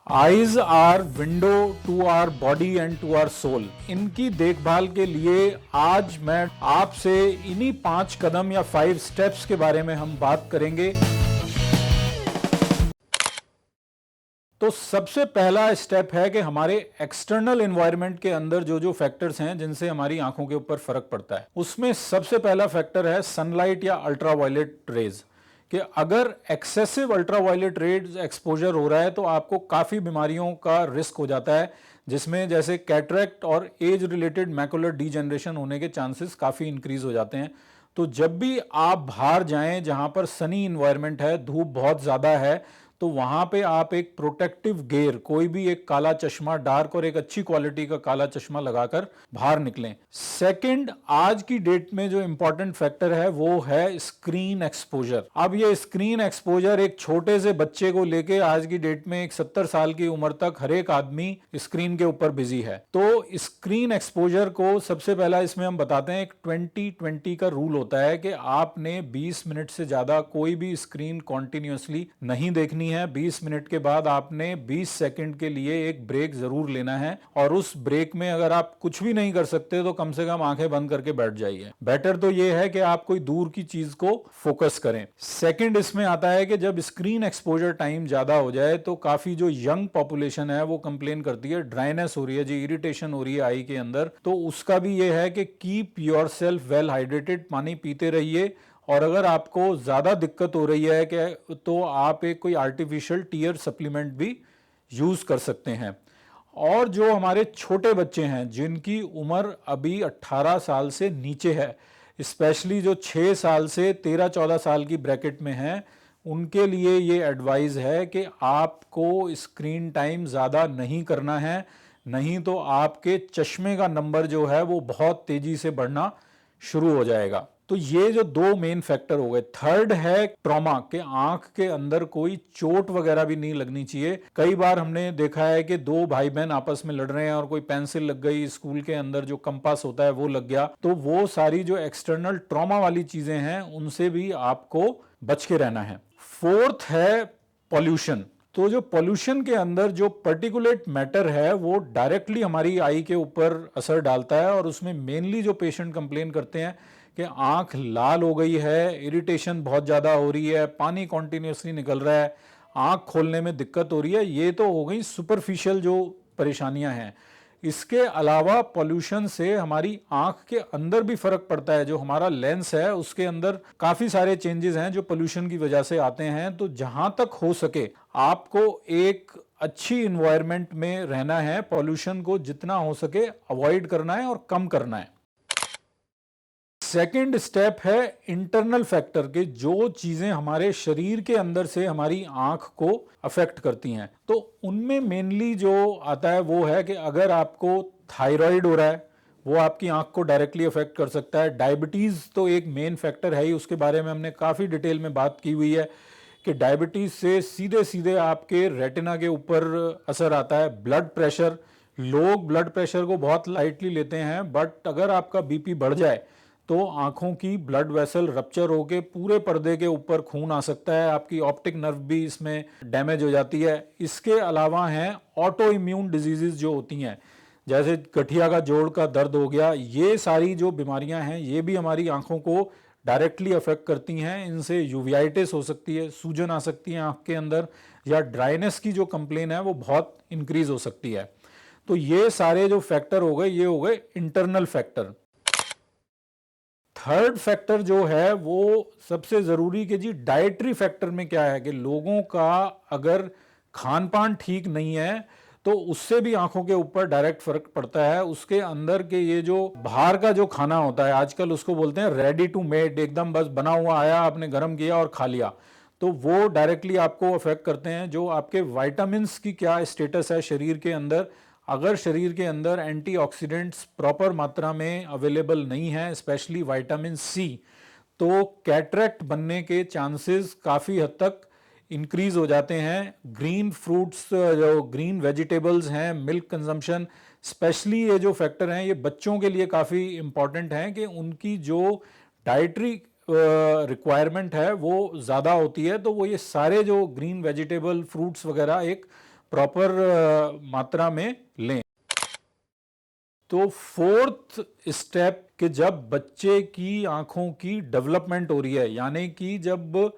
Eyes are window to our body and to our soul. इनकी देखभाल के लिए आज मैं आपसे इन्हीं 5 कदम या 5 स्टेप्स के बारे में हम बात करेंगे। तो सबसे पहला स्टेप है कि हमारे एक्सटर्नल एनवायरनमेंट के अंदर जो जो फैक्टर्स हैं जिनसे हमारी आंखों के ऊपर फर्क पड़ता है, उसमें सबसे पहला फैक्टर है सनलाइट या अल्ट्रावायलेट रेज। कि अगर एक्सेसिव अल्ट्रावायलेट रेज एक्सपोजर हो रहा है तो आपको काफ़ी बीमारियों का रिस्क हो जाता है, जिसमें जैसे कैटरेक्ट और एज रिलेटेड मैकुलर डीजनरेशन होने के चांसेस काफ़ी इंक्रीज हो जाते हैं। तो जब भी आप बाहर जाएं जहां पर सनी इन्वायरमेंट है, धूप बहुत ज़्यादा है, तो वहां पे आप एक प्रोटेक्टिव गेयर, कोई भी एक काला चश्मा, डार्क और एक अच्छी क्वालिटी का काला चश्मा लगाकर बाहर निकलें। सेकंड, आज की डेट में जो इंपॉर्टेंट फैक्टर है वो है स्क्रीन एक्सपोजर। अब ये स्क्रीन एक्सपोजर एक छोटे से बच्चे को लेके आज की डेट में एक 70 साल की उम्र तक हर एक आदमी स्क्रीन के ऊपर बिजी है। तो स्क्रीन एक्सपोजर को सबसे पहला इसमें हम बताते हैं, एक 20-20 का रूल होता है कि आपने 20 मिनट से ज्यादा कोई भी स्क्रीन कॉन्टिन्यूसली नहीं देखनी है। 20 मिनट के बाद आपने 20 सेकंड के लिए एक ब्रेक जरूर लेना है, और उस ब्रेक में अगर आप कुछ भी नहीं कर सकते तो कम से कम आंखें बंद करके बैठ जाइए। बेटर तो यह है कि आप कोई दूर की चीज को फोकस करें। सेकंड इसमें आता है कि जब स्क्रीन एक्सपोजर टाइम ज्यादा हो जाए तो काफी जो यंग पॉपुलेशन है वो कंप्लेन करती है, ड्राइनेस हो रही है जी, इरिटेशन हो रही है आई के अंदर। तो उसका भी यह है कि keep your self well hydrated, पानी पीते रहिए। और अगर आपको ज़्यादा दिक्कत हो रही है कि तो आप एक कोई आर्टिफिशियल टीयर सप्लीमेंट भी यूज़ कर सकते हैं। और जो हमारे छोटे बच्चे हैं जिनकी उम्र अभी 18 साल से नीचे है, स्पेशली जो 6 साल से 13-14 साल की ब्रैकेट में हैं, उनके लिए ये एडवाइस है कि आपको स्क्रीन टाइम ज़्यादा नहीं करना है, नहीं तो आपके चश्मे का नंबर जो है वो बहुत तेज़ी से बढ़ना शुरू हो जाएगा। तो ये जो 2 मेन फैक्टर हो गए। थर्ड है ट्रॉमा, के आंख के अंदर कोई चोट वगैरह भी नहीं लगनी चाहिए। कई बार हमने देखा है कि 2 भाई बहन आपस में लड़ रहे हैं और कोई पेंसिल लग गई, स्कूल के अंदर जो कंपास होता है वो लग गया। तो वो सारी जो एक्सटर्नल ट्रॉमा वाली चीजें हैं उनसे भी आपको बच के रहना है। फोर्थ है पॉल्यूशन। तो जो पॉल्यूशन के अंदर जो पर्टिकुलेट मैटर है वो डायरेक्टली हमारी आई के ऊपर असर डालता है, और उसमें मेनली जो पेशेंट कंप्लेन करते हैं कि आंख लाल हो गई है, इरिटेशन बहुत ज़्यादा हो रही है, पानी कॉन्टिन्यूसली निकल रहा है, आंख खोलने में दिक्कत हो रही है, ये तो हो गई सुपरफिशियल जो परेशानियां हैं। इसके अलावा पॉल्यूशन से हमारी आंख के अंदर भी फर्क पड़ता है। जो हमारा लेंस है उसके अंदर काफ़ी सारे चेंजेस हैं जो पॉल्यूशन की वजह से आते हैं। तो जहां तक हो सके आपको एक अच्छी इन्वायरमेंट में रहना है, पॉल्यूशन को जितना हो सके अवॉइड करना है और कम करना है। सेकेंड स्टेप है इंटरनल फैक्टर के, जो चीजें हमारे शरीर के अंदर से हमारी आंख को अफेक्ट करती हैं। तो उनमें मेनली जो आता है वो है कि अगर आपको थायराइड हो रहा है वो आपकी आंख को डायरेक्टली अफेक्ट कर सकता है। डायबिटीज तो एक मेन फैक्टर है ही, उसके बारे में हमने काफी डिटेल में बात की हुई है कि डायबिटीज से सीधे सीधे आपके रेटिना के ऊपर असर आता है। ब्लड प्रेशर, लोग ब्लड प्रेशर को बहुत लाइटली लेते हैं, बट अगर आपका बीपी बढ़ जाए तो आंखों की ब्लड वेसल रप्चर होकर पूरे पर्दे के ऊपर खून आ सकता है, आपकी ऑप्टिक नर्व भी इसमें डैमेज हो जाती है। इसके अलावा हैं ऑटो इम्यून डिजीजेस जो होती हैं, जैसे गठिया का जोड़ का दर्द हो गया। ये सारी जो बीमारियां हैं ये भी हमारी आंखों को डायरेक्टली अफेक्ट करती हैं। इनसे यूवियाइटिस हो सकती है, सूजन आ सकती है आंख के अंदर, या ड्राइनेस की जो कंप्लेन है वो बहुत इंक्रीज हो सकती है। तो ये सारे जो फैक्टर हो गए, ये हो गए इंटरनल फैक्टर। थर्ड फैक्टर जो है वो सबसे जरूरी कि जी डाइटरी फैक्टर में क्या है कि लोगों का अगर खान पान ठीक नहीं है तो उससे भी आंखों के ऊपर डायरेक्ट फर्क पड़ता है। उसके अंदर के ये जो बाहर का जो खाना होता है, आजकल उसको बोलते हैं रेडी टू मेड, एकदम बस बना हुआ आया, आपने गर्म किया और खा लिया, तो वो डायरेक्टली आपको अफेक्ट करते हैं। जो आपके वाइटामिन्स की क्या स्टेटस है शरीर के अंदर, अगर शरीर के अंदर एंटीऑक्सीडेंट्स प्रॉपर मात्रा में अवेलेबल नहीं है, स्पेशली विटामिन सी, तो कैटरेक्ट बनने के चांसेस काफ़ी हद तक इंक्रीज हो जाते हैं। ग्रीन फ्रूट्स, जो ग्रीन वेजिटेबल्स हैं, मिल्क कंजम्पशन, स्पेशली ये जो फैक्टर हैं ये बच्चों के लिए काफ़ी इंपॉर्टेंट हैं कि उनकी जो डाइटरी रिक्वायरमेंट है वो ज़्यादा होती है। तो वो ये सारे जो ग्रीन वेजिटेबल फ्रूट्स वगैरह एक प्रॉपर मात्रा में लें। तो फोर्थ स्टेप कि जब बच्चे की आंखों की डेवलपमेंट हो रही है, यानी कि जब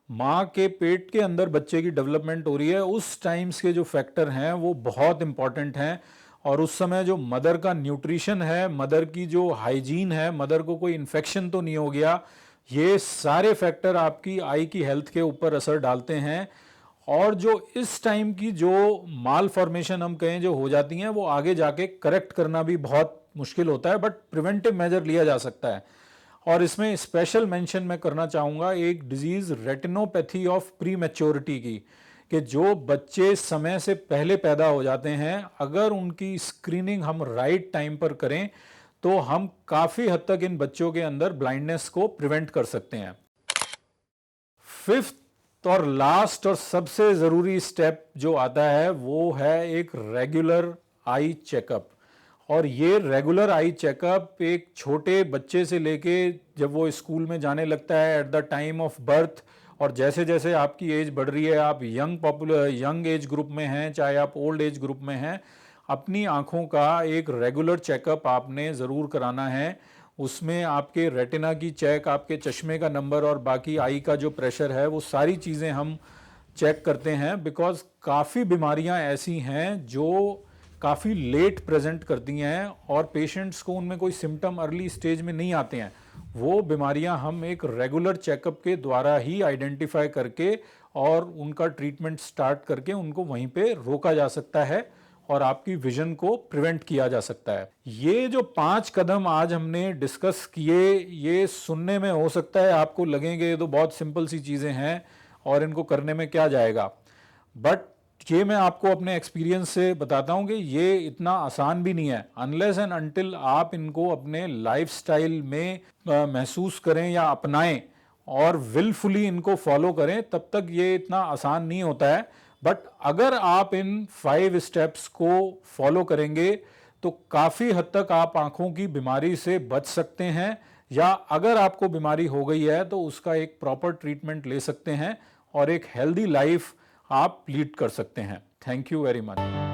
माँ के पेट के अंदर बच्चे की डेवलपमेंट हो रही है, उस टाइम्स के जो फैक्टर हैं वो बहुत इंपॉर्टेंट हैं। और उस समय जो मदर का न्यूट्रिशन है, मदर की जो हाइजीन है, मदर को कोई इन्फेक्शन तो नहीं हो गया, ये सारे फैक्टर आपकी आई की हेल्थ के ऊपर असर डालते हैं। और जो इस टाइम की जो माल फॉर्मेशन हम कहें जो हो जाती हैं, वो आगे जाके करेक्ट करना भी बहुत मुश्किल होता है, बट प्रिवेंटिव मेजर लिया जा सकता है। और इसमें स्पेशल मेंशन मैं करना चाहूँगा एक disease retinopathy of pre maturity की, कि जो बच्चे समय से पहले पैदा हो जाते हैं, अगर उनकी स्क्रीनिंग हम राइट टाइम पर करें तो हम काफ़ी हद तक इन बच्चों के अंदर ब्लाइंडनेस को प्रिवेंट कर सकते हैं। फिफ्थ और लास्ट और सबसे ज़रूरी स्टेप जो आता है वो है एक रेगुलर आई चेकअप। और ये रेगुलर आई चेकअप एक छोटे बच्चे से लेके जब वो स्कूल में जाने लगता है at the time of birth, और जैसे जैसे आपकी एज बढ़ रही है, आप यंग एज ग्रुप में हैं चाहे आप ओल्ड एज ग्रुप में हैं, अपनी आँखों का एक रेगुलर चेकअप आपने ज़रूर कराना है। उसमें आपके रेटिना की चेक, आपके चश्मे का नंबर और बाकी आई का जो प्रेशर है, वो सारी चीज़ें हम चेक करते हैं। बिकॉज काफ़ी बीमारियां ऐसी हैं जो काफ़ी लेट प्रेजेंट करती हैं और पेशेंट्स को उनमें कोई सिम्टम अर्ली स्टेज में नहीं आते हैं। वो बीमारियां हम एक रेगुलर चेकअप के द्वारा ही आइडेंटिफाई करके और उनका ट्रीटमेंट स्टार्ट करके उनको वहीं पे रोका जा सकता है और आपकी विजन को प्रिवेंट किया जा सकता है। ये जो 5 कदम आज हमने डिस्कस किए, ये सुनने में हो सकता है आपको लगेंगे ये तो बहुत सिंपल सी चीज़ें हैं और इनको करने में क्या जाएगा, बट ये मैं आपको अपने एक्सपीरियंस से बताता हूँ कि ये इतना आसान भी नहीं है। अनलेस एंड अनटिल आप इनको अपने लाइफस्टाइल में महसूस करें या अपनाएं और विलफुली इनको फॉलो करें, तब तक ये इतना आसान नहीं होता है। बट अगर आप इन 5 स्टेप्स को फॉलो करेंगे तो काफ़ी हद तक आप आंखों की बीमारी से बच सकते हैं, या अगर आपको बीमारी हो गई है तो उसका एक प्रॉपर ट्रीटमेंट ले सकते हैं और एक हेल्दी लाइफ आप लीड कर सकते हैं। Thank you very much.